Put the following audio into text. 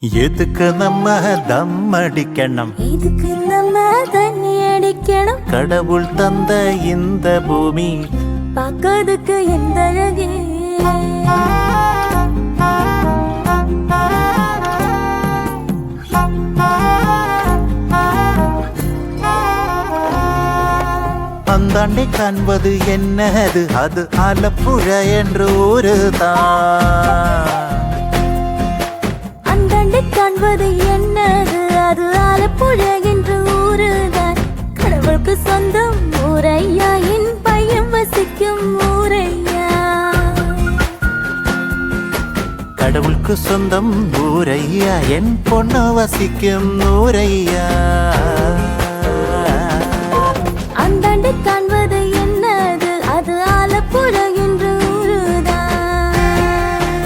எதுக்கு நம்ம தம் அடிக்கணும், இதுக்கு நம்ம தண்ணி அடிக்கணும். கடவுள் தந்த இந்த பூமி பார்க்கறதுக்கு எந்த அழகே. அந்தாண்டை காண்பது என்னது, அது ஆலப்புழா என்று ஊருதான். அந்தாண்டை காண்பது என்னது, அது ஆலப்புழா என்ற ஊருதான். கடவுளுக்கு சொந்தம் ஊரையா, என் பையன் வசிக்கும் ஊரையா. கடவுளுக்கு சொந்தம் ஊரையா, என் பொண்ணு வசிக்கும் ஊரையா.